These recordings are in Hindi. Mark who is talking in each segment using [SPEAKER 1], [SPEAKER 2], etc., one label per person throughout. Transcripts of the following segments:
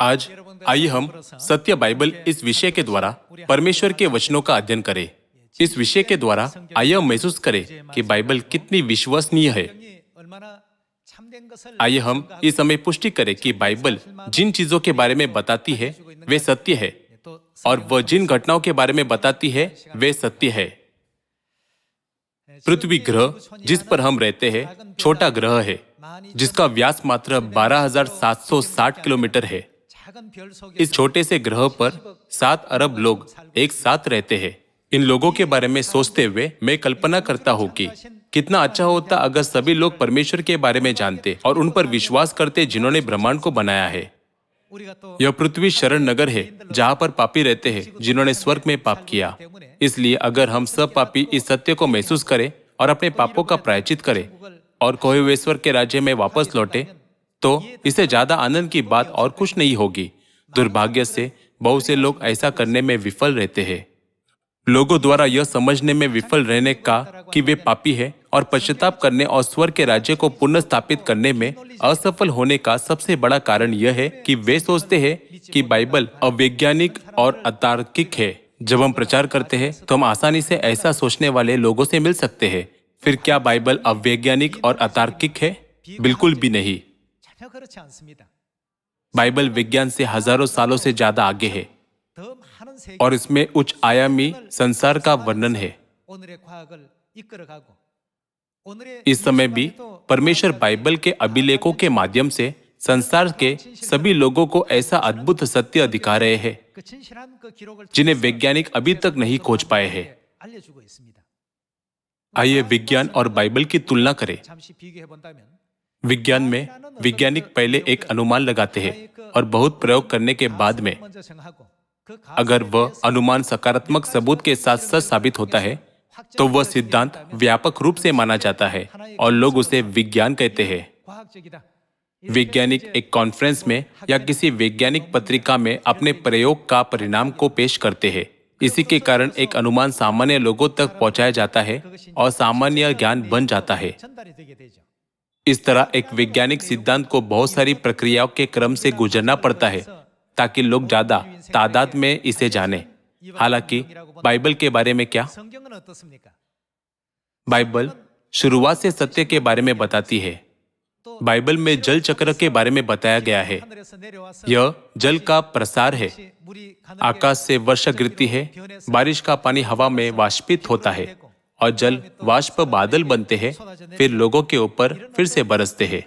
[SPEAKER 1] आज आइए हम सत्य बाइबल इस विषय के द्वारा परमेश्वर के वचनों का अध्ययन करें। इस विषय के द्वारा आइए हम महसूस करें कि बाइबल कितनी विश्वसनीय है। आइए हम इस समय पुष्टि करें कि बाइबल जिन चीजों के बारे में बताती है वे सत्य है और वह जिन घटनाओं के बारे में बताती है वे सत्य है। पृथ्वी ग्रह जिस पर हम रहते हैं छोटा ग्रह है जिसका व्यास मात्र 12,760 किलोमीटर है। इस छोटे से ग्रह पर 7 अरब लोग एक साथ रहते हैं। इन लोगों के बारे में सोचते हुए मैं कल्पना करता हूँ कि कितना अच्छा होता अगर सभी लोग परमेश्वर के बारे में जानते और उन पर विश्वास करते जिन्होंने ब्रह्मांड को बनाया है। यह पृथ्वी शरण नगर है जहाँ पर पापी रहते हैं जिन्होंने स्वर्ग में पाप किया। इसलिए अगर हम सब पापी इस सत्य को महसूस करें और अपने पापों का प्रायश्चित करें और खोए हुए स्वर्ग के राज्य में वापस लौटे तो इससे ज्यादा आनंद की बात और कुछ नहीं होगी। दुर्भाग्य से बहुत से लोग ऐसा करने में विफल रहते हैं। लोगों द्वारा यह समझने में विफल रहने का कि वे पापी हैं और पश्चाताप करने और स्वर्ग के राज्य को पुनर्स्थापित करने में असफल होने का सबसे बड़ा कारण यह है कि वे सोचते हैं कि बाइबल अवैज्ञानिक और अतार्किक है। जब हम प्रचार करते हैं तो हम आसानी से ऐसा सोचने वाले लोगों से मिल सकते हैं। फिर क्या बाइबल अवैज्ञानिक और अतार्किक है? बिल्कुल भी नहीं। बाइबल विज्ञान से हजारों सालों से ज्यादा आगे है और इसमें उच्च आयामी संसार का वर्णन है। इस समय भी परमेश्वर बाइबल के अभिलेखों के माध्यम से संसार के सभी लोगों को ऐसा अद्भुत सत्य दिखा रहे हैं जिन्हें वैज्ञानिक अभी तक नहीं खोज पाए हैं। आइए विज्ञान और बाइबल की तुलना करें। विज्ञान में वैज्ञानिक पहले एक अनुमान लगाते हैं और बहुत प्रयोग करने के बाद में अगर वह अनुमान सकारात्मक सबूत के साथ सच साबित होता है तो वह सिद्धांत व्यापक रूप से माना जाता है और लोग उसे विज्ञान कहते हैं। वैज्ञानिक एक कॉन्फ्रेंस में या किसी वैज्ञानिक पत्रिका में अपने प्रयोग का परिणाम को पेश करते हैं। इसी के कारण एक अनुमान सामान्य लोगों तक पहुंचाया जाता है और सामान्य ज्ञान बन जाता है। इस तरह एक वैज्ञानिक सिद्धांत को बहुत सारी प्रक्रियाओं के क्रम से गुजरना पड़ता है ताकि लोग ज्यादा तादाद में इसे जाने। हालांकि बाइबल के बारे में क्या? बाइबल शुरुआत से सत्य के बारे में बताती है। बाइबल में जल चक्र के बारे में बताया गया है। यह जल का प्रसार है। आकाश से वर्षा गिरती है, बारिश का पानी हवा में वाष्पित होता है और जल वाष्प बादल बनते हैं, फिर लोगों के ऊपर फिर से बरसते हैं।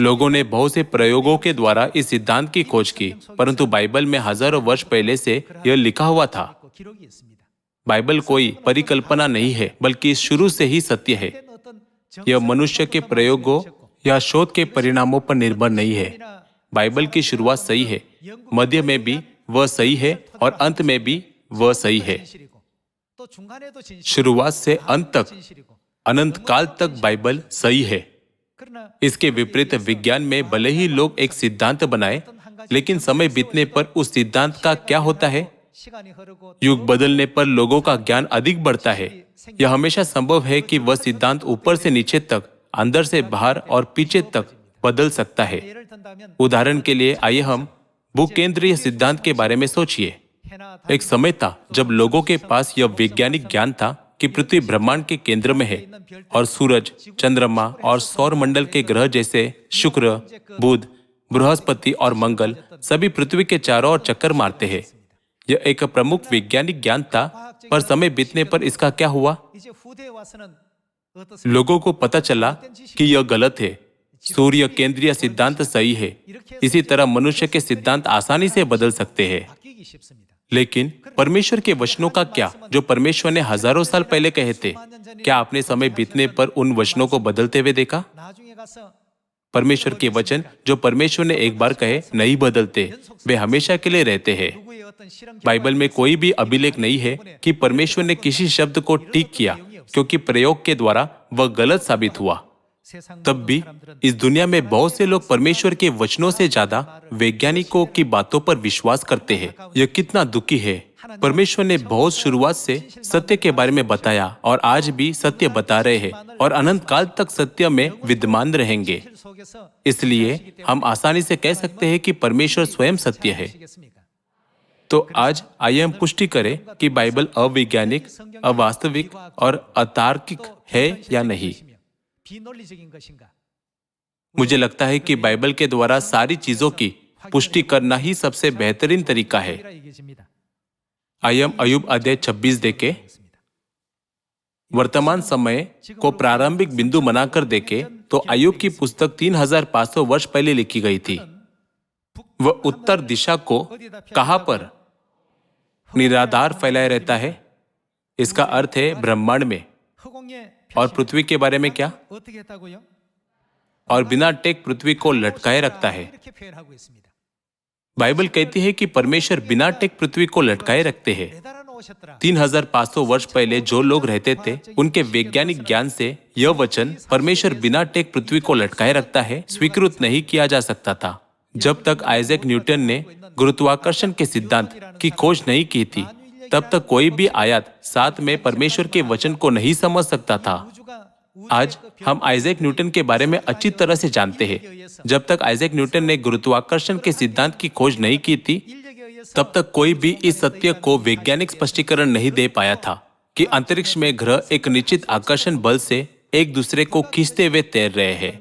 [SPEAKER 1] लोगों ने बहुत से प्रयोगों के द्वारा इस सिद्धांत की खोज की, परंतु बाइबल में हजारों वर्ष पहले से यह लिखा हुआ था। बाइबल कोई परिकल्पना नहीं है बल्कि शुरू से ही सत्य है। यह मनुष्य के प्रयोगों या शोध के परिणामों पर निर्भर नहीं है। बाइबल की शुरुआत सही है, मध्य में भी वह सही है और अंत में भी वह सही है। शुरुआत से अंत तक, अनंत काल तक बाइबल सही है। इसके विपरीत विज्ञान में भले ही लोग एक सिद्धांत बनाए, लेकिन समय बीतने पर उस सिद्धांत का क्या होता है? युग बदलने पर लोगों का ज्ञान अधिक बढ़ता है। यह हमेशा संभव है कि वह सिद्धांत ऊपर से नीचे तक, अंदर से बाहर और पीछे तक बदल सकता है। उदाहरण के लिए आइए हम भूकेंद्रीय सिद्धांत के बारे में सोचिए। एक समय था जब लोगों के पास यह वैज्ञानिक ज्ञान था कि पृथ्वी ब्रह्मांड के केंद्र में है और सूरज, चंद्रमा और सौर मंडल के ग्रह जैसे शुक्र, बुध, बृहस्पति और मंगल सभी पृथ्वी के चारों ओर चक्कर मारते हैं। यह एक प्रमुख वैज्ञानिक ज्ञान था, पर समय बीतने पर इसका क्या हुआ? लोगों को पता चला कि यह गलत है। सूर्य केंद्रीय सिद्धांत सही है। इसी तरह मनुष्य के सिद्धांत आसानी से बदल सकते हैं। लेकिन परमेश्वर के वचनों का क्या, जो परमेश्वर ने हजारों साल पहले कहे थे? क्या आपने समय बीतने पर उन वचनों को बदलते हुए देखा? परमेश्वर के वचन जो परमेश्वर ने एक बार कहे नहीं बदलते, वे हमेशा के लिए रहते हैं। बाइबल में कोई भी अभिलेख नहीं है कि परमेश्वर ने किसी शब्द को ठीक किया क्योंकि प्रयोग के द्वारा वह गलत साबित हुआ। तब भी इस दुनिया में बहुत से लोग परमेश्वर के वचनों से ज्यादा वैज्ञानिकों की बातों पर विश्वास करते हैं। यह कितना दुखी है। परमेश्वर ने बहुत शुरुआत से सत्य के बारे में बताया और आज भी सत्य बता रहे हैं और अनंत काल तक सत्य में विद्यमान रहेंगे। इसलिए हम आसानी से कह सकते हैं कि परमेश्वर स्वयं सत्य है। तो आज आइए हम पुष्टि करें कि बाइबल अवैज्ञानिक, अवास्तविक और अतार्किक है या नहीं। मुझे लगता है कि बाइबल के द्वारा सारी चीजों की पुष्टि करना ही सबसे बेहतरीन तरीका है। आइए हम अय्यूब अध्याय 26 देखें। वर्तमान समय को प्रारंभिक बिंदु बनाकर देखें तो अय्यूब की पुस्तक 3500 वर्ष पहले लिखी गई थी। वह उत्तर दिशा को कहां पर निराधार फैलाए रहता है? इसका अर्थ है ब्रह्मांड में। और पृथ्वी के बारे में क्या? और बिना टेक पृथ्वी को लटकाए रखता है। बाइबल कहती है कि परमेश्वर बिना टेक पृथ्वी को लटकाए रखते हैं। 3500 वर्ष पहले जो लोग रहते थे उनके वैज्ञानिक ज्ञान से यह वचन परमेश्वर बिना टेक पृथ्वी को लटकाए रखता है स्वीकृत नहीं किया जा सकता था। जब तक आइजैक न्यूटन ने गुरुत्वाकर्षण के सिद्धांत की खोज नहीं की थी तब तक कोई भी आयात साथ में परमेश्वर के वचन को नहीं समझ सकता था। आज हम आइजैक न्यूटन के बारे में अच्छी तरह से जानते हैं। जब तक आइजैक न्यूटन ने गुरुत्वाकर्षण के सिद्धांत की खोज नहीं की थी तब तक कोई भी इस सत्य को वैज्ञानिक स्पष्टीकरण नहीं दे पाया था कि अंतरिक्ष में ग्रह एक निश्चित आकर्षण बल से एक दूसरे को खींचते हुए तैर रहे हैं।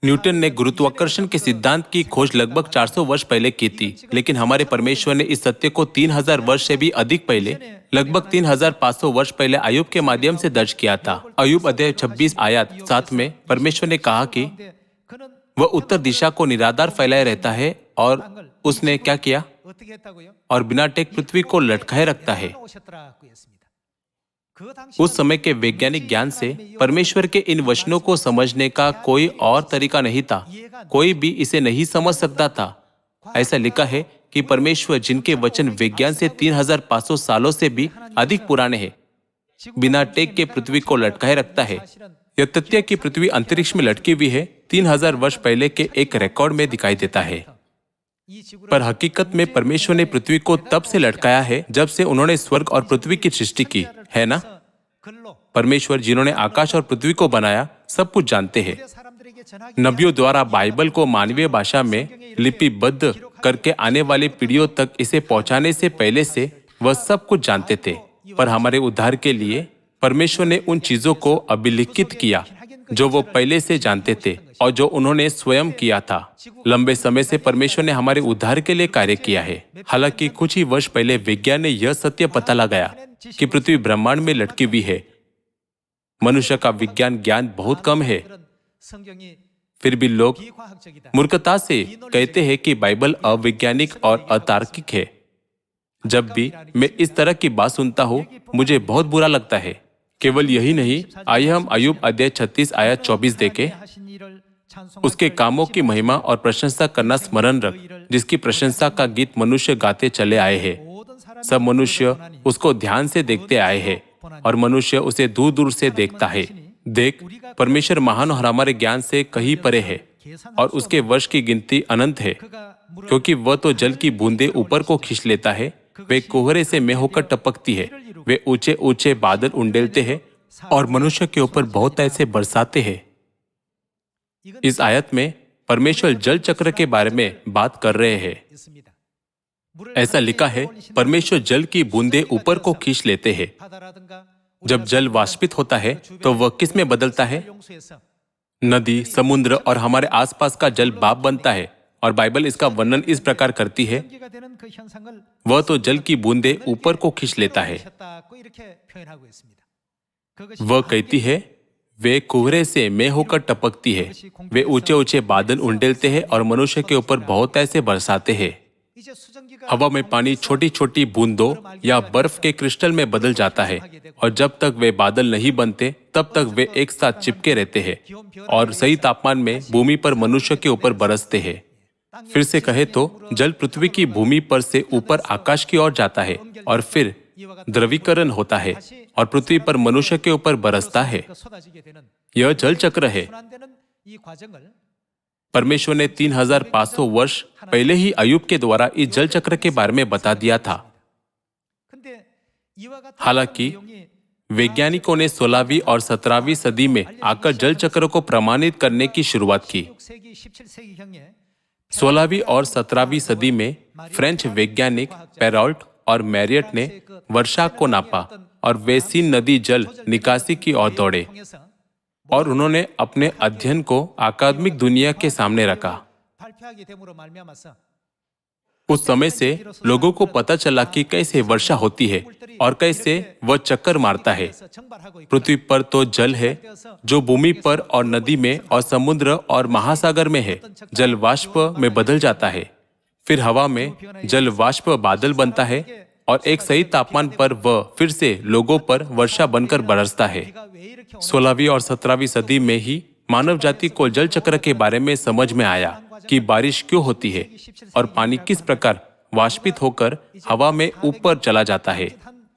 [SPEAKER 1] न्यूटन ने गुरुत्वाकर्षण के सिद्धांत की खोज लगभग 400 वर्ष पहले की थी, लेकिन हमारे परमेश्वर ने इस सत्य को 3000 वर्ष से भी अधिक पहले, लगभग 3500 वर्ष पहले अय्यूब के माध्यम से दर्ज किया था। अय्यूब अध्याय 26 आयत 7 में परमेश्वर ने कहा कि वह उत्तर दिशा को निराधार फैलाए रहता है और उसने क्या किया? और बिना टेक पृथ्वी को लटकाए रखता है। उस समय के वैज्ञानिक ज्ञान से परमेश्वर के इन वचनों को समझने का कोई और तरीका नहीं था। कोई भी इसे नहीं समझ सकता था। ऐसा लिखा है कि परमेश्वर जिनके वचन विज्ञान से 3500 सालों से भी अधिक पुराने हैं, बिना टेक के पृथ्वी को लटकाए रखता है। यह तथ्य कि पृथ्वी अंतरिक्ष में लटकी हुई है 3000 वर्ष पहले के एक रिकॉर्ड में दिखाई देता है। पर हकीकत में परमेश्वर ने पृथ्वी को तब से लटकाया है जब से उन्होंने स्वर्ग और पृथ्वी की सृष्टि की, है ना? परमेश्वर जिन्होंने आकाश और पृथ्वी को बनाया सब कुछ जानते हैं। नबियों द्वारा बाइबल को मानवीय भाषा में लिपिबद्ध करके आने वाली पीढ़ियों तक इसे पहुंचाने से पहले से वह सब कुछ जानते थे। पर हमारे उद्धार के लिए परमेश्वर ने उन चीजों को अभिलिखित किया जो वो पहले से जानते थे और जो उन्होंने स्वयं किया था। लंबे समय से परमेश्वर ने हमारे उद्धार के लिए कार्य किया है। हालांकि कुछ ही वर्ष पहले विज्ञान ने यह सत्य पता लगाया कि पृथ्वी ब्रह्मांड में लटकी हुई है। मनुष्य का विज्ञान ज्ञान बहुत कम है, फिर भी लोग मूर्खता से कहते हैं कि बाइबल अवैज्ञानिक और अतार्किक है। जब भी मैं इस तरह की बात सुनता हूँ मुझे बहुत बुरा लगता है। केवल यही नहीं, आइए हम अय्यूब अध्याय 36 आयत 24 देखें। उसके कामों की महिमा और प्रशंसा करना स्मरण रख, जिसकी प्रशंसा का गीत मनुष्य गाते चले आए हैं। सब मनुष्य उसको ध्यान से देखते आए हैं और मनुष्य उसे दूर दूर से देखता है। देख, परमेश्वर महान और हमारे ज्ञान से कहीं परे है और उसके वर्ष की गिनती अनंत है। क्योंकि वह तो जल की बूंदें ऊपर को खींच लेता है, वे कोहरे से में होकर टपकती है, वे ऊंचे ऊंचे बादल उंडेलते हैं और मनुष्य के ऊपर बहुत ऐसे बरसाते हैं। इस आयत में परमेश्वर जल चक्र के बारे में बात कर रहे हैं। ऐसा लिखा है, परमेश्वर जल की बूंदें ऊपर को खींच लेते हैं। जब जल वाष्पित होता है तो वह किस में बदलता है? नदी, समुद्र और हमारे आसपास का जल भाप बनता है। और बाइबल इसका वर्णन इस प्रकार करती है, वह तो जल की बूंदें ऊपर को खींच लेता है। वह कहती है, वे कोहरे से में होकर टपकती है, वे ऊंचे ऊंचे बादल उंडेलते हैं और मनुष्य के ऊपर बहुत ऐसे बरसाते हैं। हवा में पानी छोटी छोटी बूंदों या बर्फ के क्रिस्टल में बदल जाता है और जब तक वे बादल नहीं बनते तब तक वे एक साथ चिपके रहते हैं और सही तापमान में भूमि पर मनुष्य के ऊपर बरसते हैं। फिर से कहे तो जल पृथ्वी की भूमि पर से ऊपर आकाश की ओर जाता है और फिर द्रवीकरण होता है और पृथ्वी पर मनुष्य के ऊपर बरसता है। यह जल चक्र है। परमेश्वर ने 3500 वर्ष पहले ही अय्यूब के द्वारा इस जल चक्र के बारे में बता दिया था। हालांकि वैज्ञानिकों ने 16वीं और 17वीं सदी में आकर जल चक्र को प्रमाणित करने की शुरुआत की। 16वीं और 17वीं सदी में फ्रेंच वैज्ञानिक पेरॉल्ट और मैरियट ने वर्षा को नापा और वे सीन नदी जल निकासी की ओर दौड़े और उन्होंने अपने अध्ययन को अकादमिक दुनिया के सामने रखा। उस समय से लोगों को पता चला कि कैसे वर्षा होती है और कैसे वह चक्कर मारता है। पृथ्वी पर तो जल है जो भूमि पर और नदी में और समुद्र और महासागर में है। जल वाष्प में बदल जाता है, फिर हवा में जल वाष्प बादल बनता है और एक सही तापमान पर वह फिर से लोगों पर वर्षा बनकर बरसता है। 16वीं और 17वीं सदी में ही मानव जाति को जल चक्र के बारे में समझ में आया कि बारिश क्यों होती है और पानी किस प्रकार वाष्पित होकर हवा में ऊपर चला जाता है।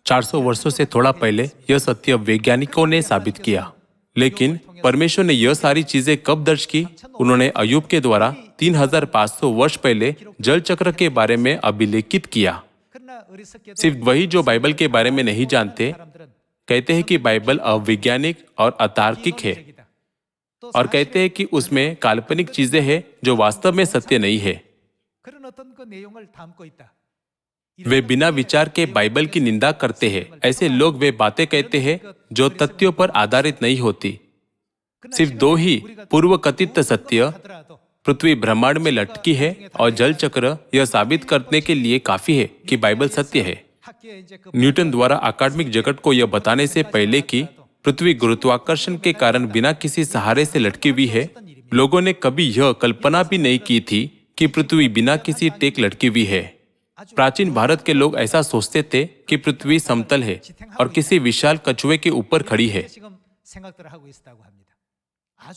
[SPEAKER 1] 400 वर्षों से थोड़ा पहले यह सत्य वैज्ञानिकों ने साबित किया, लेकिन परमेश्वर ने यह सारी चीजें कब दर्ज की? उन्होंने अय्यूब के द्वारा 3500 वर्ष पहले जल चक्र के बारे में अभिलेखित किया। सिर्फ वही जो बाइबल के बारे में नहीं जानते कहते हैं कि बाइबल अवैज्ञानिक और अतार्किक है और कहते हैं कि उसमें काल्पनिक चीजें हैं जो वास्तव में सत्य नहीं है। वे बिना विचार के बाइबल की निंदा करते हैं। ऐसे लोग वे बातें कहते हैं जो तथ्यों पर आधारित नहीं होती। सिर्फ दो ही पूर्व कथित सत्य, पृथ्वी ब्रह्मांड में लटकी है और जल चक्र, यह साबित करने के लिए काफी है कि बाइबल सत्य है। न्यूटन द्वारा अकादमिक जगत को यह बताने से पहले कि पृथ्वी गुरुत्वाकर्षण के कारण बिना किसी सहारे से लटकी हुई है, लोगों ने कभी यह कल्पना भी नहीं की थी कि पृथ्वी बिना किसी टेक लटकी हुई है। प्राचीन भारत के लोग ऐसा सोचते थे कि पृथ्वी समतल है और किसी विशाल कछुए के ऊपर खड़ी है।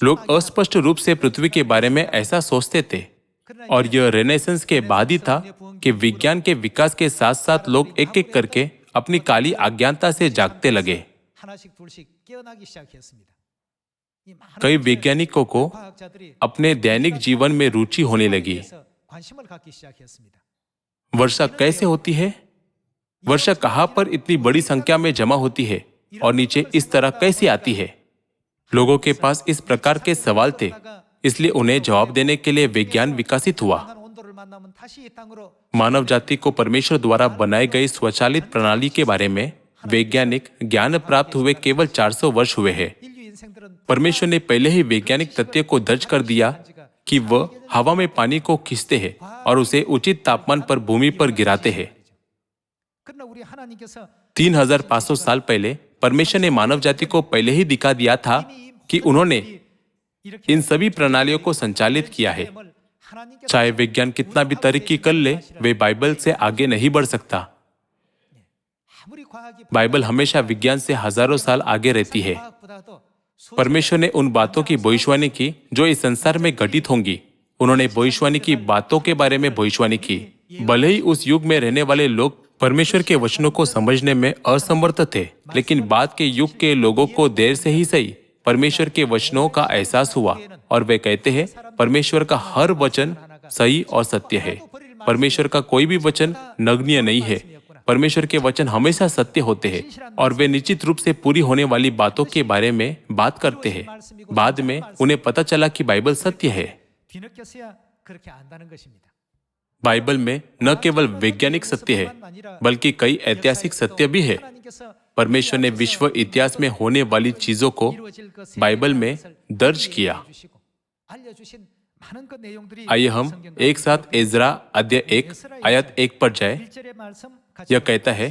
[SPEAKER 1] लोग अस्पष्ट रूप से पृथ्वी के बारे में ऐसा सोचते थे और यह रेनेसेंस के बाद ही था कि विज्ञान के विकास के साथ साथ लोग एक एक करके अपनी काली अज्ञानता से जागते लगे। कई वैज्ञानिकों को अपने दैनिक जीवन में रुचि होने लगी। वर्षा कैसे होती है? वर्षा कहां पर इतनी बड़ी संख्या में जमा होती है और नीचे इस तरह कैसे आती है? लोगों के पास इस प्रकार के सवाल थे, इसलिए उन्हें जवाब देने के लिए विज्ञान विकसित हुआ। मानव जाति को परमेश्वर द्वारा बनाई गई स्वचालित प्रणाली के बारे में वैज्ञानिक ज्ञान प्राप्त हुए केवल 400 वर्ष हुए हैं। परमेश्वर ने पहले ही वैज्ञानिक तथ्य को दर्ज कर दिया कि वह हवा में पानी को खींचते हैं और उसे उचित तापमान पर भूमि पर गिराते हैं। 3500 साल पहले परमेश्वर ने मानव जाति को पहले ही दिखा दिया था कि उन्होंने इन सभी प्रणालियों को संचालित किया है। चाहे विज्ञान कितना भी तरक्की कर ले, वे बाइबल से आगे नहीं बढ़ सकता। बाइबल हमेशा विज्ञान से हजारों साल आगे रहती है। परमेश्वर ने उन बातों की भविष्यवाणी की जो इस संसार में घटित होंगी। उन्होंने भविष्यवाणी की बातों के बारे में भविष्यवाणी की। भले ही उस युग में रहने वाले लोग परमेश्वर के वचनों को समझने में असमर्थ थे, लेकिन बाद के युग के लोगों को देर से ही सही परमेश्वर के वचनों का एहसास हुआ और वे कहते हैं परमेश्वर का हर वचन सही और सत्य है। परमेश्वर का कोई भी वचन नगण्य नहीं है। परमेश्वर के वचन हमेशा सत्य होते हैं और वे निश्चित रूप से पूरी होने वाली बातों के बारे में बात करते हैं। बाद में उन्हें पता चला कि बाइबल सत्य है। बाइबल में न केवल वैज्ञानिक सत्य है बल्कि कई ऐतिहासिक सत्य भी है। परमेश्वर ने विश्व इतिहास में होने वाली चीजों को बाइबल में दर्ज किया। आइए हम एक साथ एजरा अध्याय 1 आयत 1 पर जाए। यह कहता है,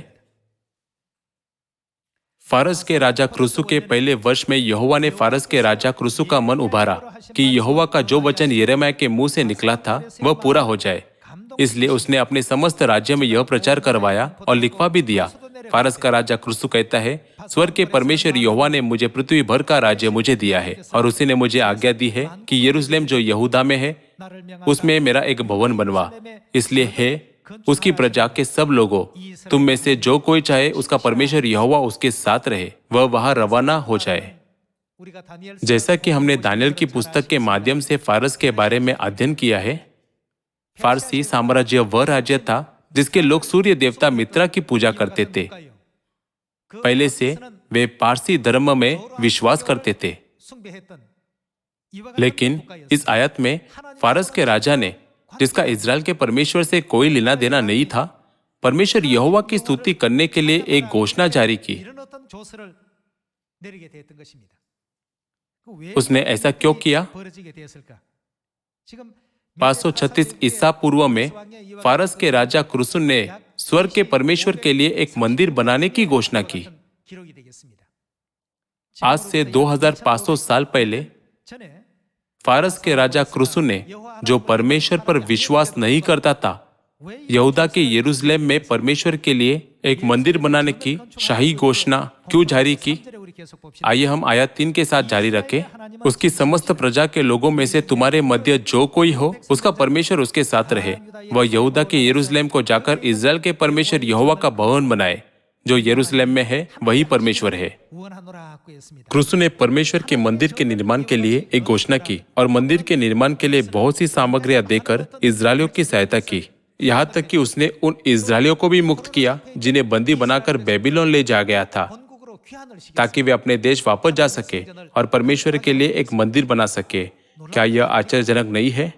[SPEAKER 1] फारस के राजा क्रुसु के पहले वर्ष में यहोवा ने फारस के राजा क्रुसु का मन उभारा कि यहोवा का जो वचन यिर्मयाह के मुंह से निकला था वह पूरा हो जाए। इसलिए उसने अपने समस्त राज्य में यह प्रचार करवाया और लिखवा भी दिया। फारस का राजा क्रुसु कहता है, स्वर्ग के परमेश्वर यहोवा ने मुझे पृथ्वी भर का राज्य मुझे दिया है और उसी ने मुझे आज्ञा दी है कि यरूशलेम जो यहूदा में है उसमें मेरा एक भवन बनवा। इसलिए हे उसकी प्रजा के सब लोगों, तुम में से जो कोई चाहे उसका परमेश्वर यहोवा उसके साथ रहे, वह वहां रवाना हो जाए। जैसा कि हमने दानियल की पुस्तक के माध्यम से फारस के बारे में अध्ययन किया है, फारसी साम्राज्य वह राज्य था जिसके लोग सूर्य देवता मित्रा की पूजा करते थे। पहले से वे पारसी धर्म में विश्वास करते थे। लेकिन इस आयत में फारस के राजा ने, जिसका इजराइल के परमेश्वर से कोई लेना देना नहीं था, परमेश्वर यहोवा की स्तुति करने के लिए एक घोषणा जारी की। उसने ऐसा क्यों किया? 536 ईसा पूर्व में फारस के राजा क्रुसुन ने स्वर्ग के परमेश्वर के लिए एक मंदिर बनाने की घोषणा की। आज से 2500 साल पहले फारस के राजा क्रुसुन ने, जो परमेश्वर पर विश्वास नहीं करता था, यहूदा के यरूशलेम में परमेश्वर के लिए एक मंदिर बनाने की शाही घोषणा क्यों जारी की? आइए हम आयत 3 के साथ जारी रखें। उसकी समस्त प्रजा के लोगों में से तुम्हारे मध्य जो कोई हो, उसका परमेश्वर उसके साथ रहे। वह यहूदा के यरूशलेम को जाकर इजराइल के परमेश्वर यहोवा का भवन बनाए। जो यरूशलेम में है वही परमेश्वर है। क्रुसु ने परमेश्वर के मंदिर के निर्माण के लिए एक घोषणा की और मंदिर के निर्माण के लिए बहुत सी सामग्रियां देकर इजरायलियों की सहायता की। यहाँ तक कि उसने उन इजरायलियों को भी मुक्त किया जिन्हें बंदी बनाकर बेबीलोन ले जाया गया था, ताकि वे अपने देश वापस जा सके और परमेश्वर के लिए एक मंदिर बना सके। क्या यह आश्चर्यजनक नहीं है?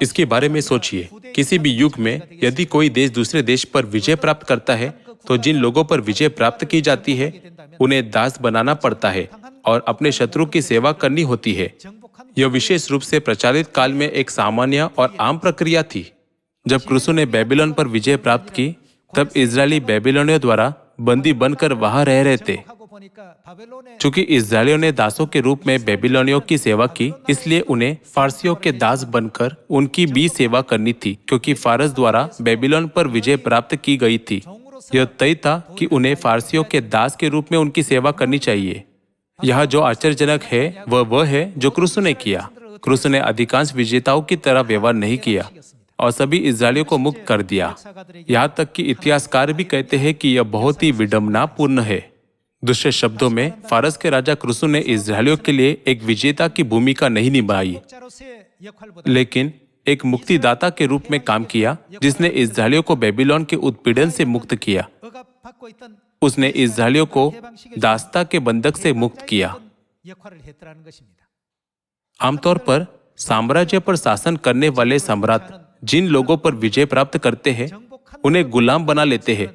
[SPEAKER 1] इसके बारे में सोचिए। किसी भी युग में यदि कोई देश दूसरे देश पर विजय प्राप्त करता है, तो जिन लोगों पर विजय प्राप्त की जाती है उन्हें दास बनाना पड़ता है और अपने शत्रु की सेवा करनी होती है। यह विशेष रूप से प्रचलित काल में एक सामान्य और आम प्रक्रिया थी। जब क्रुसु ने बेबीलोन पर विजय प्राप्त की, तब इजरायली बेबीलोनियों द्वारा बंदी बनकर वहां रह रहे थे। चूंकि इजरायलियों ने दासों के रूप में बेबीलोनियों की सेवा की, इसलिए उन्हें फारसियों के दास बनकर उनकी भी सेवा करनी थी, क्योंकि फारस द्वारा बेबीलोन पर विजय प्राप्त की गई थी। यह तय था कि उन्हें फारसियों के दास के रूप में उनकी सेवा करनी चाहिए। यह जो आश्चर्यजनक है वह है जो क्रुसु ने किया। क्रुसु ने अधिकांश विजेताओं की तरह व्यवहार नहीं किया और सभी इजरायलियों को मुक्त कर दिया। यहाँ तक कि इतिहासकार भी कहते हैं कि यह बहुत ही विडंबनापूर्ण है। दूसरे शब्दों में, फारस के राजा क्रुसु ने इजरायलियों के लिए एक विजेता की भूमिका नहीं निभाई, लेकिन एक मुक्तिदाता के रूप में काम किया, जिसने इजरायलियों को बेबीलोन के उत्पीड़न से मुक्त किया। उसने इजरायलियों को दासता के बंधक से मुक्त किया। आमतौर पर साम्राज्य पर शासन करने वाले सम्राट जिन लोगों पर विजय प्राप्त करते हैं, उन्हें गुलाम बना लेते हैं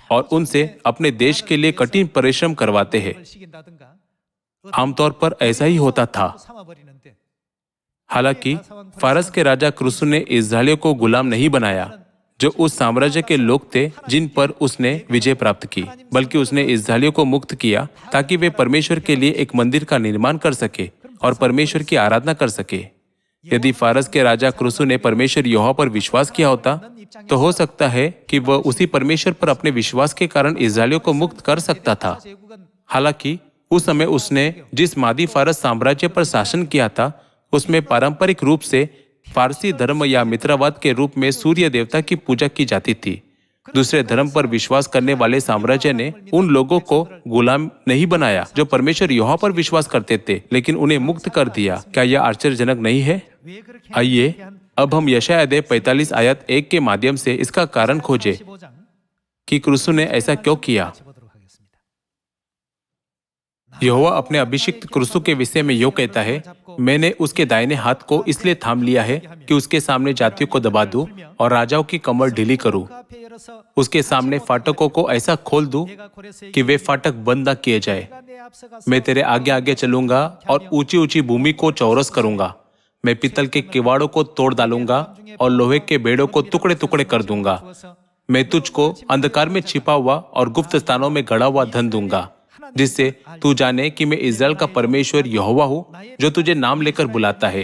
[SPEAKER 1] और उनसे अपने देश के लिए कठिन परिश्रम करवाते हैं। आमतौर पर ऐसा ही होता था। हालांकि फारस के राजा क्रुसु ने इजरायलियों को गुलाम नहीं बनाया, जो उस साम्राज्य के लोग थे जिन पर उसने विजय प्राप्त की, बल्कि उसने इजरायलियों को मुक्त किया ताकि वे परमेश्वर के लिए एक मंदिर का निर्माण कर सके और परमेश्वर की आराधना कर सके। यदि फारस के राजा क्रुसु ने परमेश्वर यहोवा पर विश्वास किया होता, तो हो सकता है कि वह उसी परमेश्वर पर अपने विश्वास के कारण इजरायलियों को मुक्त कर सकता था। हालांकि उस समय उसने जिस मादी फारस साम्राज्य पर शासन किया था, उसमें पारंपरिक रूप से फारसी धर्म या मित्रवाद के रूप में सूर्य देवता की पूजा की जाती थी। दूसरे धर्म पर विश्वास करने वाले साम्राज्य ने उन लोगों को गुलाम नहीं बनाया जो परमेश्वर यहोवा पर विश्वास करते थे, लेकिन उन्हें मुक्त कर दिया। क्या यह आश्चर्यजनक नहीं है? आइए अब हम यशायाह अध्याय 45 आयत 1 के माध्यम से इसका कारण खोजें कि क्रुसु ने ऐसा क्यों किया। यहोवा अपने अभिषिक्त क्रुसु के विषय में यूं कहता है, मैंने उसके दाहिने हाथ को इसलिए थाम लिया है कि उसके सामने जातियों को दबा दूं और राजाओं की कमर ढीली करूं। उसके सामने फाटकों को ऐसा खोल दूं कि वे फाटक बंद न किए जाए। मैं तेरे आगे आगे चलूंगा और ऊंची ऊंची भूमि को चौरस करूंगा। मैं पीतल के किवाड़ों को तोड़ डालूंगा और लोहे के बेड़ों को टुकड़े टुकड़े कर दूंगा। मैं तुझको अंधकार में छिपा हुआ और गुप्त स्थानों में गड़ा हुआ धन दूंगा, जिससे तू जाने कि मैं इजराइल का परमेश्वर यहोवा हूँ, जो तुझे नाम लेकर बुलाता है।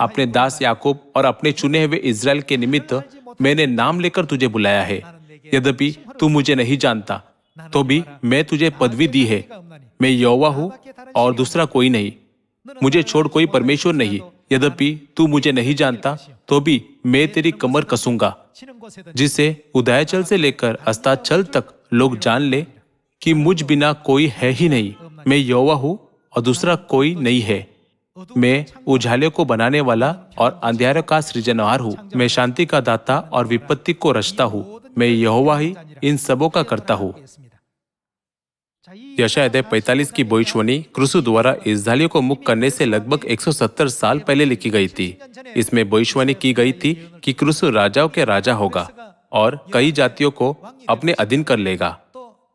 [SPEAKER 1] अपने दास याकूब और अपने चुने हुए इजराइल के निमित्त मैंने नाम लेकर तुझे बुलाया है। यद्यपि तू मुझे नहीं जानता, तो भी मैं तुझे पदवी दी है। मैं यहोवा हूँ और दूसरा कोई नहीं। मुझे छोड़ कोई परमेश्वर नहीं। यद्यपि तू मुझे नहीं जानता, तो भी मैं तेरी कमर कसूंगा, जिससे उदयाचल से लेकर अस्ताचल तक लोग जान ले कि मुझ बिना कोई है ही नहीं। मैं यहोवा हूँ और दूसरा कोई नहीं है। मैं उजाले को बनाने वाला और अंधेरे का सृजनहार हूँ। मैं शांति का दाता और विपत्ति को रचता हूँ। मैं यहोवा ही इन सबों का करता हूँ। यशायाह अध्याय 45 की भविष्यवाणी क्रूसु द्वारा इस्राएलियों को मुक्त करने से लगभग 170 साल पहले लिखी गई थी। इसमें भविष्यवाणी की गई थी कि क्रूसु राजाओं के राजा होगा और कई जातियों को अपने अधीन कर लेगा।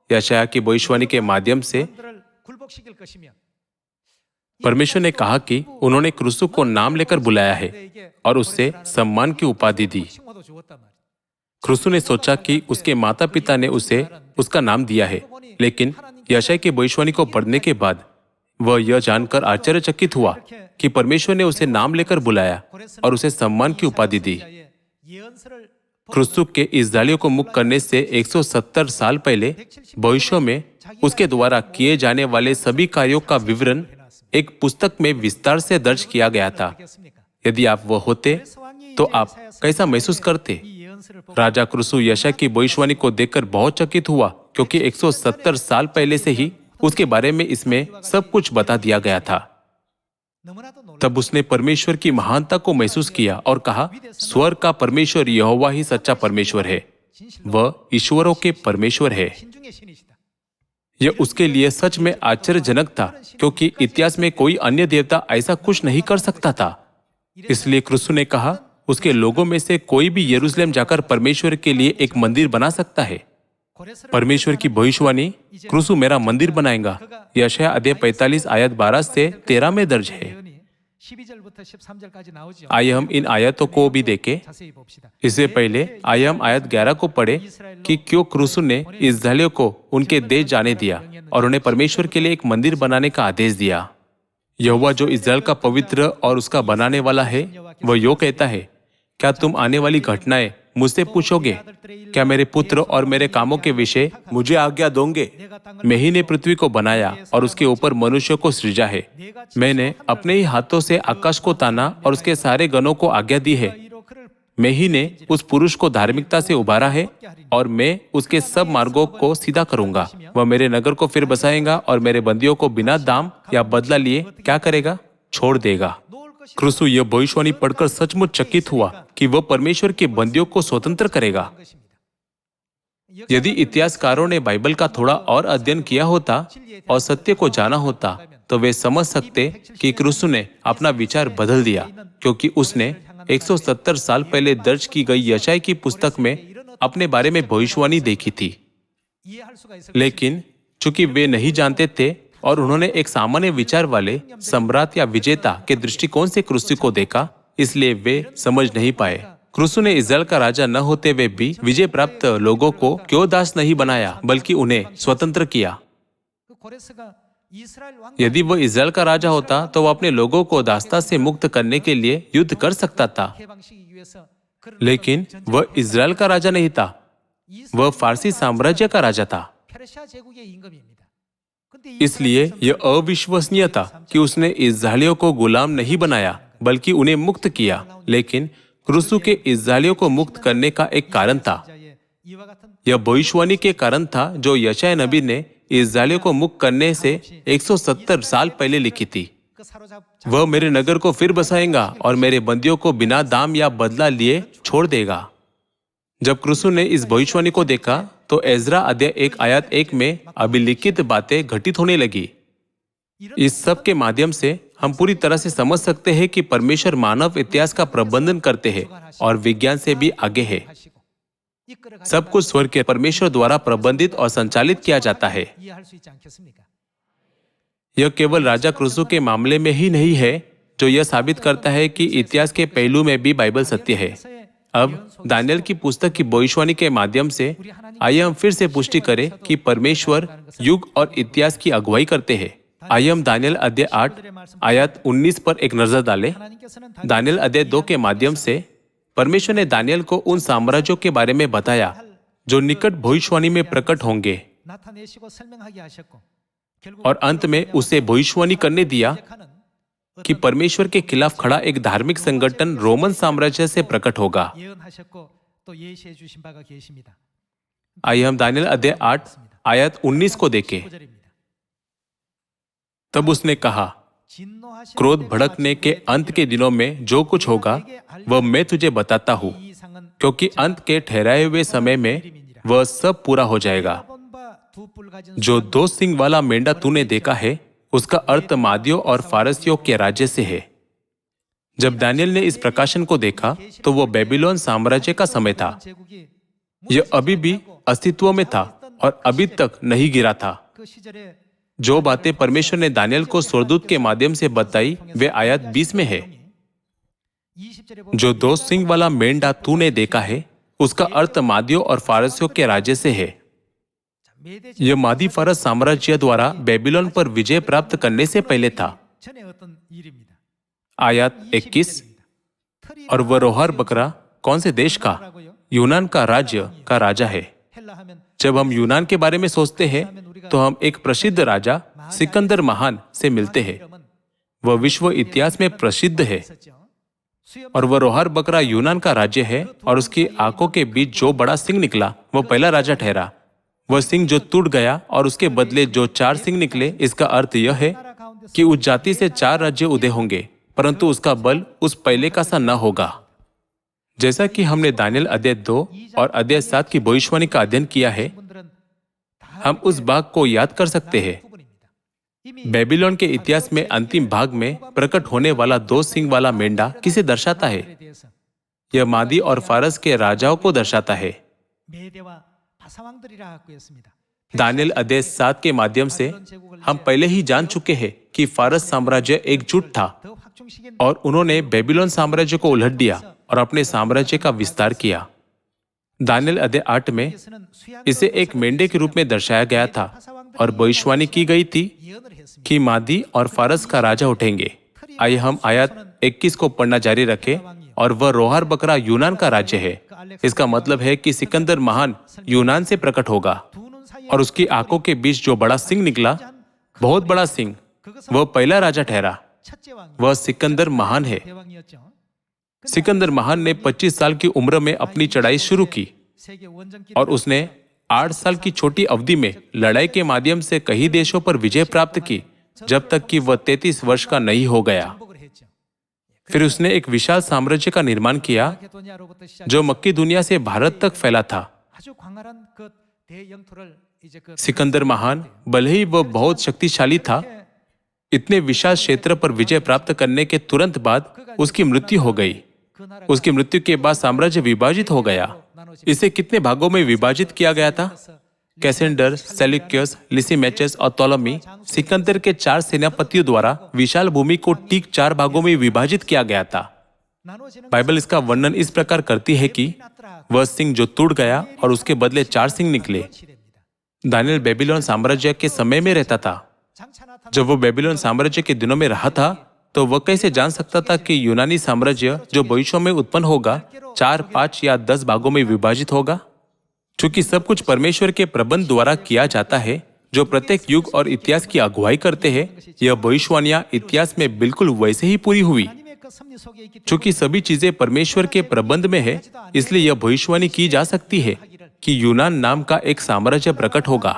[SPEAKER 1] यशायाह की भविष्यवाणी के माध्यम से परमेश्वर ने कहा कि उन्होंने क्रूसु को नाम लेकर बुलाया है और उससे सम्मान की उपाधि दी। क्रूसु ने सोचा कि उसके माता पिता ने उसे उसका नाम दिया है, लेकिन यशायाह की भविष्यवाणी को पढ़ने के बाद वह यह जानकर आश्चर्यचकित हुआ कि परमेश्वर ने उसे नाम लेकर बुलाया और उसे सम्मान की उपाधि दी। क्रूसु के इस्राएलियों को मुक्त करने से 170 साल पहले भविष्य में उसके द्वारा किए जाने वाले सभी कार्यों का विवरण एक पुस्तक में विस्तार से दर्ज किया गया था। यदि आप वह होते तो आप कैसा महसूस करते? राजा क्रूसु यशायाह की भविष्यवाणी को देखकर बहुत चकित हुआ, क्योंकि 170 साल पहले से ही उसके बारे में इसमें सब कुछ बता दिया गया था। तब उसने परमेश्वर की महानता को महसूस किया और कहा, स्वर्ग का परमेश्वर यहोवा ही सच्चा परमेश्वर है, वह ईश्वरों के परमेश्वर है। यह उसके लिए सच में आश्चर्यजनक था, क्योंकि इतिहास में कोई अन्य देवता ऐसा कुछ नहीं कर सकता था। इसलिए क्रूसु ने कहा, उसके लोगों में से कोई भी यरूशलेम जाकर परमेश्वर के लिए एक मंदिर बना सकता है। परमेश्वर की भविष्यवाणी, क्रूसु मेरा मंदिर बनाएगा, यशायाह अध्याय 45 आयत 12 से 13 में दर्ज है। आइए हम इन आयतों को भी देखें। इससे पहले आइए हम आयत 11 को पढ़े कि क्यों क्रूसु ने इस्राएलियों को उनके देश जाने दिया और उन्हें परमेश्वर के लिए एक मंदिर बनाने का आदेश दिया। यहोवा जो इस्राएल का पवित्र और उसका बनाने वाला है, वह यो कहता है, क्या तुम आने वाली घटनाएं मुझसे पूछोगे? क्या मेरे पुत्र और मेरे कामों के विषय मुझे आज्ञा दोगे? मैं ही ने पृथ्वी को बनाया और उसके ऊपर मनुष्य को सृजा है। मैंने अपने ही हाथों से आकाश को ताना और उसके सारे गणों को आज्ञा दी है। मैं ही ने उस पुरुष को धार्मिकता से उभारा है और मैं उसके सब मार्गों को सीधा करूंगा। वह मेरे नगर को फिर बसाएगा और मेरे बंदियों को बिना दाम या बदला लिए क्या करेगा? छोड़ देगा। क्रूसु यह भविष्यवाणी पढ़कर सचमुच चकित हुआ कि वह परमेश्वर के बंदियों को स्वतंत्र करेगा। यदि इतिहासकारों ने बाइबल का थोड़ा और अध्ययन किया होता और सत्य को जाना होता, तो वे समझ सकते कि क्रूसु ने अपना विचार बदल दिया, क्योंकि उसने 170 साल पहले दर्ज की गई यशायाह की पुस्तक में अपने बारे में भविष्यवाणी देखी थी। लेकिन चूंकि वे नहीं जानते थे और उन्होंने एक सामान्य विचार वाले सम्राट या विजेता के दृष्टिकोण से क्रूसु को देखा, इसलिए वे समझ नहीं पाए। क्रूसु ने इस्राएल का राजा न होते हुए भी विजय प्राप्त लोगों को क्यों दास नहीं बनाया, बल्कि उन्हें स्वतंत्र किया। यदि वह इस्राएल का राजा होता तो वह अपने लोगों को दासता से मुक्त करने के लिए युद्ध कर सकता था, लेकिन वह इस्राएल का राजा नहीं था, वह फारसी साम्राज्य का राजा था। इसलिए यह अविश्वसनीय था कि उसने इस्राएलियों को गुलाम नहीं बनाया, बल्कि उन्हें मुक्त किया। लेकिन क्रूसु के इस्राएलियों को मुक्त करने का एक कारण था। यह भविष्यवाणी के कारण था जो यशायाह नबी ने इस्राएलियों को मुक्त करने से 170 साल पहले लिखी थी। वह मेरे नगर को फिर बसाएगा और मेरे बंदियों को बिना दाम या बदला लिए छोड़ देगा। जब क्रूसु ने इस भविष्यवाणी को देखा तो एज्रा अध्याय 1 आयत 1 में अभिलिखित बातें घटित होने लगी। इस सब के माध्यम से हम पूरी तरह से समझ सकते हैं कि परमेश्वर मानव इतिहास का प्रबंधन करते हैं और विज्ञान से भी आगे है। सब कुछ स्वर्ग के परमेश्वर द्वारा प्रबंधित और संचालित किया जाता है। यह केवल राजा क्रूसु के मामले में ही नहीं है, जो यह साबित करता है कि इतिहास के पहलू में भी बाइबल सत्य है। अब दानियल की पुस्तक की भविष्यवाणी के माध्यम से आइए हम फिर से पुष्टि करें कि परमेश्वर युग और इतिहास की अगुवाई करते हैं। आइए हम दानियल अध्याय 8 आयत 19 पर एक नजर डालें। दानियल अध्याय 2 के माध्यम से परमेश्वर ने दानियल को उन साम्राज्यों के बारे में बताया जो निकट भविष्यवाणी में प्रकट होंगे, और अंत में उसे भविष्यवाणी करने दिया कि परमेश्वर के खिलाफ खड़ा एक धार्मिक संगठन रोमन साम्राज्य से प्रकट होगा। आइए हम दानियल अध्याय 8 आयत 19 को देखें। तब उसने कहा, क्रोध भड़कने के अंत के दिनों में जो कुछ होगा वह मैं तुझे बताता हूँ, क्योंकि अंत के ठहराए हुए समय में वह सब पूरा हो जाएगा। जो 2 सिंग वाला मेंढा तूने देखा है उसका अर्थ मादियों और फारसियों के राज्य से है। जब दानियल ने इस प्रकाशन को देखा तो वो बेबीलोन साम्राज्य का समय था। यह अभी भी अस्तित्व में था और अभी तक नहीं गिरा था। जो बातें परमेश्वर ने दानियल को स्वर्गदूत के माध्यम से बताई वे आयत 20 में है। जो 2 सिंग वाला मेंढा तूने देखा है उसका अर्थ मादियों और फारसियों के राज्य से है। यह मादी फारस साम्राज्य द्वारा बेबीलोन पर विजय प्राप्त करने से पहले था। आयत 21, और वह रोहर बकरा कौन से देश का? यूनान का राज्य का राजा है। जब हम यूनान के बारे में सोचते हैं तो हम एक प्रसिद्ध राजा सिकंदर महान से मिलते हैं। वह विश्व इतिहास में प्रसिद्ध है और वह रोहर बकरा यूनान का राज्य है और उसकी आंखों के बीच जो बड़ा सिंह निकला वह पहला राजा ठहरा। वह सिंह जो टूट गया और उसके बदले जो 4 सिंह निकले, इसका अर्थ यह है कि उस जाति से 4 राज्य उदय होंगे, परंतु उसका बल उस पहले का सा न होगा। जैसा कि हमने दानियल अध्याय 2 और अध्याय 7 की भविष्यवाणी का अध्ययन किया है, हम उस भाग को याद कर सकते हैं। बेबीलोन के इतिहास में अंतिम भाग में प्रकट होने वाला 2 सिंग वाला मेंढा किसे दर्शाता है? यह मादी और फारस के राजाओं को दर्शाता है। दानियल अध्याय 7 के माध्यम से हम पहले ही जान चुके हैं कि फारस साम्राज्य एकजुट था और उन्होंने बेबीलोन साम्राज्य को उलट दिया और अपने साम्राज्य का विस्तार किया। दानियल अध्याय 8 में इसे एक मेंढे के रूप में दर्शाया गया था और भविष्यवाणी की गई थी कि मादी और फारस का राजा उठेंगे। आइए हम आयत 21 को पढ़ना जारी रखें। और वह रोहर बकरा यूनान का राज्य है। इसका मतलब है कि सिकंदर महान यूनान से प्रकट होगा और उसकी आंखों के बीच जो बड़ा सिंह निकला, बहुत बड़ा सिंह, वह पहला राजा ठहरा। वह सिकंदर महान है। सिकंदर महान ने 25 साल की उम्र में अपनी चढ़ाई शुरू की और उसने 8 साल की छोटी अवधि में लड़ाई के माध्यम से कई देशों पर विजय प्राप्त की, जब तक कि वह 33 वर्ष का नहीं हो गया। फिर उसने एक विशाल साम्राज्य का निर्माण किया जो मक्की दुनिया से भारत तक फैला था। सिकंदर महान भले ही वह बहुत शक्तिशाली था, इतने विशाल क्षेत्र पर विजय प्राप्त करने के तुरंत बाद उसकी मृत्यु हो गई। उसकी मृत्यु के बाद साम्राज्य विभाजित हो गया। इसे कितने भागों में विभाजित किया गया था? कैसेंडर, सेल्यूकस, लिसिमेचस और टोलेमी, सिकंदर के 4 सेनापतियों द्वारा विशाल भूमि को ठीक 4 भागों में विभाजित किया गया था। बाइबल इसका वर्णन इस प्रकार करती है कि वह सिंह जो टूट गया और उसके बदले 4 सिंह निकले। दानियल बेबीलोन साम्राज्य के समय में रहता था। जब वो बेबीलोन साम्राज्य के दिनों में रहा था तो वह कैसे जान सकता था कि यूनानी साम्राज्य जो भविष्य में उत्पन्न होगा 4, 5 या 10 भागों में विभाजित होगा? चूंकि सब कुछ परमेश्वर के प्रबंध द्वारा किया जाता है जो प्रत्येक युग और इतिहास की अगुवाई करते हैं, यह भविष्यवाणियां इतिहास में बिल्कुल वैसे ही पूरी हुई। चूंकि सभी चीजें परमेश्वर के प्रबंध में है, इसलिए यह भविष्यवाणी की जा सकती है कि यूनान नाम का एक साम्राज्य प्रकट होगा।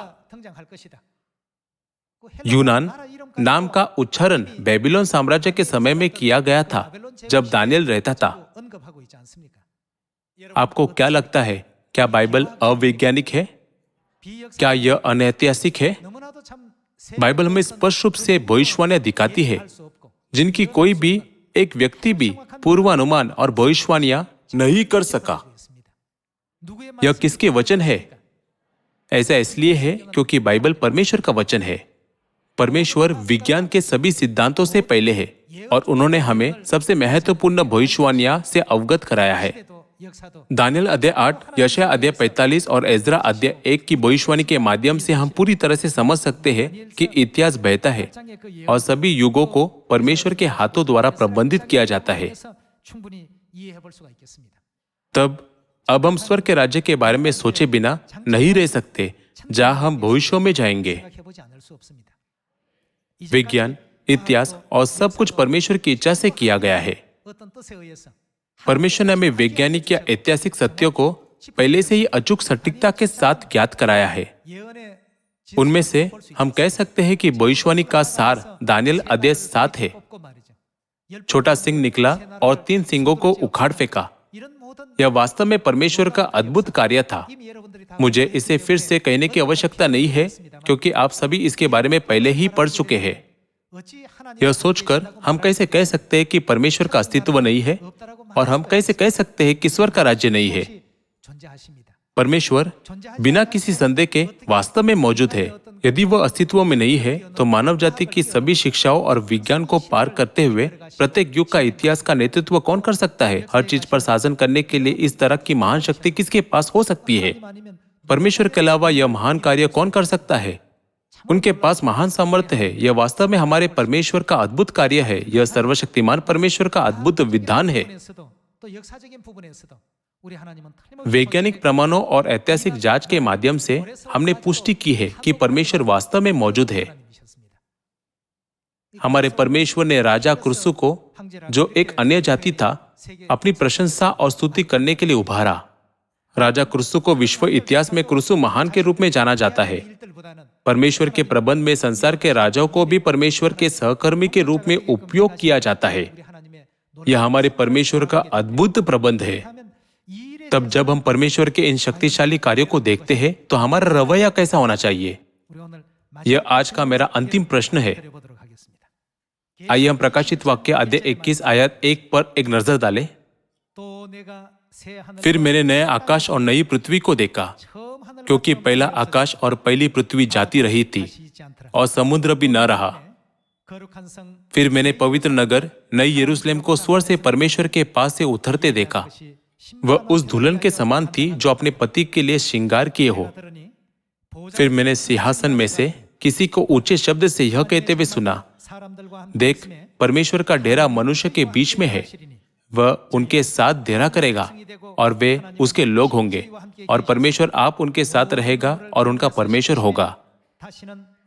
[SPEAKER 1] यूनान नाम का उच्चारण बेबीलोन साम्राज्य के समय में किया गया था जब दानियल रहता था। आपको क्या लगता है, क्या बाइबल अवैज्ञानिक है? क्या यह अनैतिहासिक है? बाइबल हमें स्पष्ट रूप से भविष्यवाणियां दिखाती है जिनकी कोई भी एक व्यक्ति भी पूर्वानुमान और भविष्यवाणियां नहीं कर सका। यह किसके वचन है? ऐसा इसलिए है क्योंकि बाइबल परमेश्वर का वचन है। परमेश्वर विज्ञान के सभी सिद्धांतों से पहले है और उन्होंने हमें सबसे महत्वपूर्ण भविष्यवाणियां से अवगत कराया है। दानियल अध्याय 8, यशायाह अध्याय 45 और एज्रा अध्याय 1 की भविष्यवाणी के माध्यम से हम पूरी तरह से समझ सकते हैं कि इतिहास बहता है और सभी युगों को परमेश्वर के हाथों द्वारा प्रबंधित किया जाता है। तब अब हम स्वर्ग के राज्य के बारे में सोचे बिना नहीं रह सकते जहां हम भविष्य में जाएंगे। विज्ञान, इतिहास और सब कुछ परमेश्वर की इच्छा से किया गया है। परमेश्वर ने हमें वैज्ञानिक या ऐतिहासिक सत्यों को पहले से ही अचूक सटीकता के साथ ज्ञात कराया है। उनमें से हम कह सकते हैं कि भविष्यवाणी का सार दानियल अध्याय 7 है। छोटा सिंह निकला और 3 सिंगों को उखाड़ फेंका। यह वास्तव में परमेश्वर का अद्भुत कार्य था। मुझे इसे फिर से कहने की आवश्यकता नहीं है, क्योंकि आप सभी इसके बारे में पहले ही पढ़ चुके हैं। यह सोचकर हम कैसे कह सकते हैं कि परमेश्वर का अस्तित्व नहीं है, और हम कैसे कह सकते हैं कि स्वर्ग का राज्य नहीं है? परमेश्वर बिना किसी संदेह के वास्तव में मौजूद है। यदि वह अस्तित्व में नहीं है, तो मानव जाति की सभी शिक्षाओं और विज्ञान को पार करते हुए प्रत्येक युग का इतिहास का नेतृत्व कौन कर सकता है? हर चीज पर शासन करने के लिए इस तरह की महान शक्ति किसके पास हो सकती है? परमेश्वर के अलावा यह महान कार्य कौन कर सकता है? उनके पास महान सामर्थ्य है। यह वास्तव में हमारे परमेश्वर का अद्भुत कार्य है। यह सर्वशक्तिमान परमेश्वर का अद्भुत विधान है। वैज्ञानिक प्रमाणों और ऐतिहासिक जांच के माध्यम से हमने पुष्टि की है कि परमेश्वर वास्तव में मौजूद है। हमारे परमेश्वर ने राजा क्रुसु को, जो एक अन्य जाति था, अपनी प्रशंसा और स्तुति करने के लिए उभारा। राजा क्रुसु को विश्व इतिहास में क्रुसु महान के रूप में जाना जाता है। परमेश्वर के प्रबंध में संसार के राजाओं को भी परमेश्वर के सहकर्मी के रूप में उपयोग किया जाता है। यह हमारे परमेश्वर का अद्भुत प्रबंध है। तब जब हम परमेश्वर के इन शक्तिशाली कार्यों को देखते हैं, तो हमारा रवैया कैसा होना चाहिए? यह आज का मेरा अंतिम प्रश्न है। आइए हम प्रकाशित वाक्य अध्याय 21 आयत 1 पर एक नजर डालें। फिर मैंने नए आकाश और नई पृथ्वी को देखा, क्योंकि पहला आकाश और पहली पृथ्वी जाती रही थी और समुद्र भी न रहा। फिर मैंने पवित्र नगर नई यरूशलेम को स्वर्ग से परमेश्वर के पास से उतरते देखा। वह उस दुल्हन के समान थी जो अपने पति के लिए श्रृंगार किए हो। फिर मैंने सिंहासन में से किसी को ऊंचे शब्द से यह कहते हुए सुना, देख, परमेश्वर का डेरा मनुष्य के बीच में है। वह उनके साथ डेरा करेगा और वे उसके लोग होंगे, और परमेश्वर आप उनके साथ रहेगा और उनका परमेश्वर होगा।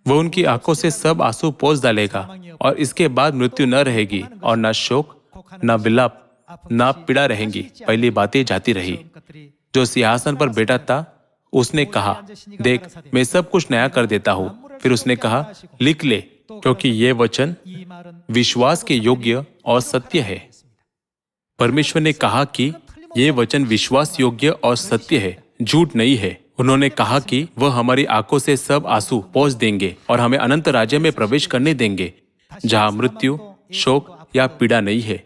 [SPEAKER 1] वह उनकी आंखों से सब आंसू पोंछ डालेगा, और इसके बाद मृत्यु न रहेगी, और न शोक, न विलाप, न पीड़ा रहेंगी। पहली बातें जाती रही। जो सिंहासन पर बैठा था उसने कहा, देख, मैं सब कुछ नया कर देता हूँ। फिर उसने कहा, लिख ले, क्योंकि ये वचन विश्वास के योग्य और सत्य है। परमेश्वर ने कहा कि ये वचन विश्वास योग्य और सत्य है, झूठ नहीं है। उन्होंने कहा कि वह हमारी आंखों से सब आंसू पोंछ देंगे और हमें अनंत राज्य में प्रवेश करने देंगे, जहां मृत्यु, शोक या पीड़ा नहीं है,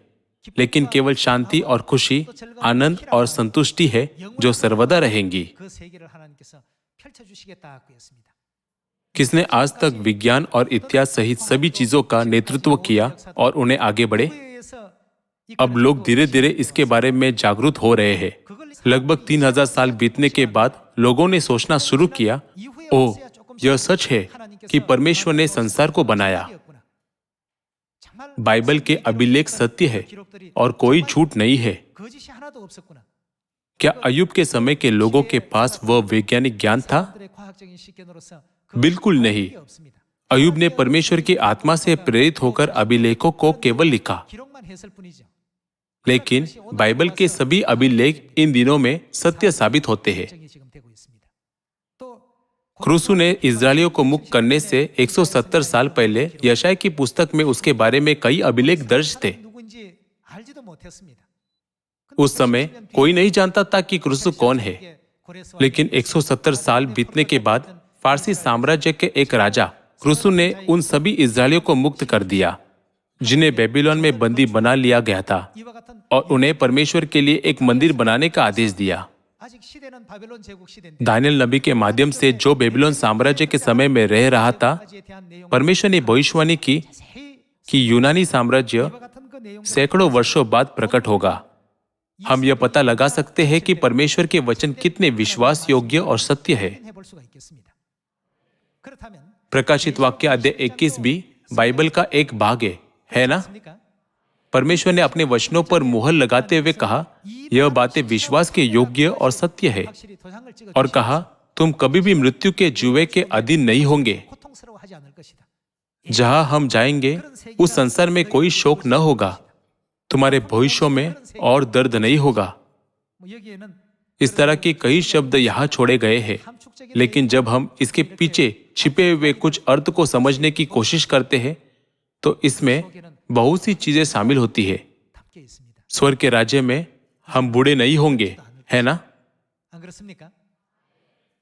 [SPEAKER 1] लेकिन केवल शांति और खुशी, आनंद और संतुष्टि है, जो सर्वदा रहेंगी। किसने आज तक विज्ञान और इतिहास सहित सभी चीजों का नेतृत्व किया और उन्हें आगे बढ़े? अब लोग धीरे धीरे इसके बारे में जागरूक हो रहे हैं। लगभग 3000 साल बीतने के बाद लोगों ने सोचना शुरू किया, ओह, यह सच है कि परमेश्वर ने संसार को बनाया। बाइबल के अभिलेख सत्य है और कोई झूठ नहीं है। क्या अय्यूब के समय के लोगों के पास वह वैज्ञानिक ज्ञान था? बिल्कुल नहीं। अय्यूब ने परमेश्वर की आत्मा से प्रेरित होकर अभिलेखों को केवल लिखा, लेकिन बाइबल के सभी अभिलेख इन दिनों में सत्य साबित होते हैं। क्रुसु ने इस्राएलियों को मुक्त करने से 170 साल पहले यशायाह की पुस्तक में उसके बारे में कई अभिलेख दर्ज थे। उस समय कोई नहीं जानता था कि क्रुसु कौन है, लेकिन 170 साल बीतने के बाद फारसी साम्राज्य के एक राजा क्रुसु ने उन सभी इस्राएलियों को मुक्त कर दिया, जिन्हें बेबीलोन में बंदी बना लिया गया था, और उन्हें परमेश्वर के लिए एक मंदिर बनाने का आदेश दिया। दानियल नबी के माध्यम से, जो बेबीलोन साम्राज्य के समय में रह रहा था, परमेश्वर ने भविष्यवाणी की कि यूनानी साम्राज्य सैकड़ों वर्षों बाद प्रकट होगा। हम यह पता लगा सकते हैं कि परमेश्वर के वचन कितने विश्वास योग्य और सत्य है। प्रकाशित वाक्य अध्याय 21 भी बाइबल का एक भाग है ना? परमेश्वर ने अपने वचनों पर मुहर लगाते हुए कहा, यह बातें विश्वास के योग्य और सत्य है, और कहा, तुम कभी भी मृत्यु के जुए के अधीन नहीं होंगे। जहां हम जाएंगे उस संसार में कोई शोक न होगा, तुम्हारे भविष्यों में और दर्द नहीं होगा। इस तरह के कई शब्द यहाँ छोड़े गए हैं, लेकिन जब हम इसके पीछे छिपे हुए कुछ अर्थ को समझने की कोशिश करते हैं, तो इसमें बहुत सी चीजें शामिल होती है। स्वर्ग के राज्य में हम बूढ़े नहीं होंगे, है ना?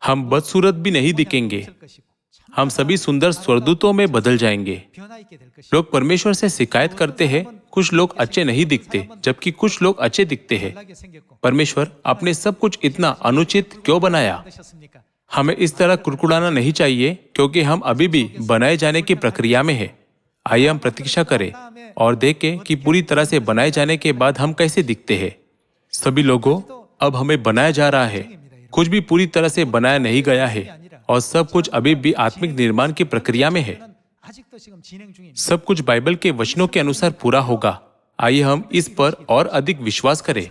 [SPEAKER 1] हम बदसूरत भी नहीं दिखेंगे। हम सभी सुंदर स्वर्गदूतों में बदल जाएंगे। लोग परमेश्वर से शिकायत करते हैं, कुछ लोग अच्छे नहीं दिखते, जबकि कुछ लोग अच्छे दिखते हैं। परमेश्वर, आपने सब कुछ इतना अनुचित क्यों बनाया? हमें इस तरह कुड़कुड़ाना नहीं चाहिए, क्योंकि हम अभी भी बनाए जाने की प्रक्रिया में हैं। आइए हम प्रतीक्षा करें और देखें कि पूरी तरह से बनाए जाने के बाद हम कैसे दिखते हैं। सभी लोगों, अब हमें बनाया जा रहा है। कुछ भी पूरी तरह से बनाया नहीं गया है और सब कुछ अभी भी आत्मिक निर्माण की प्रक्रिया में है। सब कुछ बाइबल के वचनों के अनुसार पूरा होगा। आइए हम इस पर और अधिक विश्वास करें।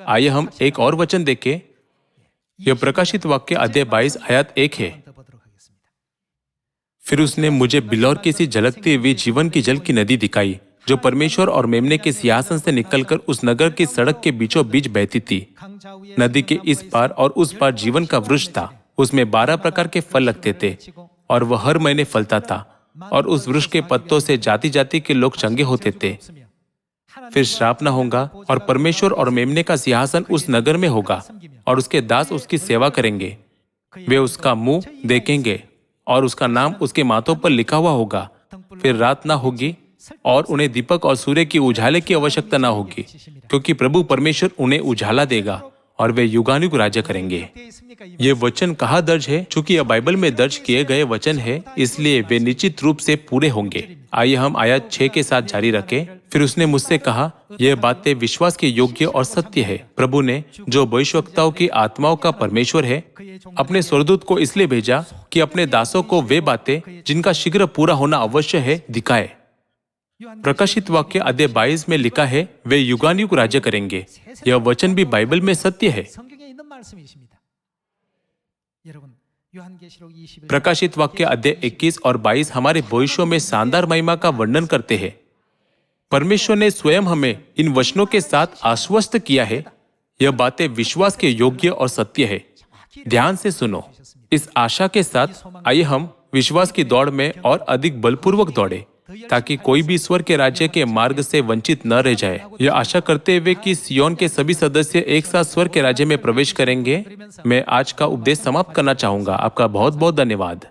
[SPEAKER 1] आइए हम एक और वचन देखें। यह प्रकाशित वाक्य अध्याय 22 आयत 1 है। फिर उसने मुझे बिलौर की सी झलकती हुई जीवन की जल की नदी दिखाई, जो परमेश्वर और मेमने के सिंहासन से निकलकर उस नगर की सड़क के बीचों बीच बहती थी। नदी के इस पार और उस पार जीवन का वृक्ष था। उसमें 12 प्रकार के फल लगते थे और वह हर महीने फलता था, और उस वृक्ष के पत्तों से जाति जाति के लोग चंगे होते थे। फिर श्राप न होगा, और परमेश्वर और मेमने का सिंहासन उस नगर में होगा, और उसके दास उसकी सेवा करेंगे। वे उसका मुंह देखेंगे और उसका नाम उसके माथों पर लिखा हुआ होगा। फिर रात ना होगी और उन्हें दीपक और सूर्य की उजाले की आवश्यकता ना होगी, क्योंकि प्रभु परमेश्वर उन्हें उजाला देगा और वे युगानुयुग राज्य करेंगे। ये वचन कहाँ दर्ज है? चूंकि यह बाइबल में दर्ज किए गए वचन है, इसलिए वे निश्चित रूप से पूरे होंगे। आइए हम आयत 6 के साथ जारी रखें। फिर उसने मुझसे कहा, यह बातें विश्वास के योग्य और सत्य है। प्रभु ने, जो भविष्यवक्ताओं की आत्माओं का परमेश्वर है, अपने स्वर्गदूत को इसलिए भेजा कि अपने दासों को वे बातें जिनका शीघ्र पूरा होना अवश्य है दिखाए। प्रकाशित वाक्य अध्याय 22 में लिखा है, वे युगानुयुग राज्य करेंगे। यह वचन भी बाइबल में सत्य है। प्रकाशित वाक्य अध्याय 21 और 22 हमारे भविष्यों में शानदार महिमा का वर्णन करते हैं। परमेश्वर ने स्वयं हमें इन वचनों के साथ आश्वस्त किया है। यह बातें विश्वास के योग्य और सत्य है। ध्यान से सुनो। इस आशा के साथ आइए हम विश्वास की दौड़ में और अधिक बलपूर्वक दौड़े, ताकि कोई भी ईश्वर के राज्य के मार्ग से वंचित न रह जाए। यह आशा करते हुए कि सियोन के सभी सदस्य एक साथ स्वर्ग के राज्य में प्रवेश करेंगे, मैं आज का उपदेश समाप्त करना चाहूंगा। आपका बहुत बहुत धन्यवाद।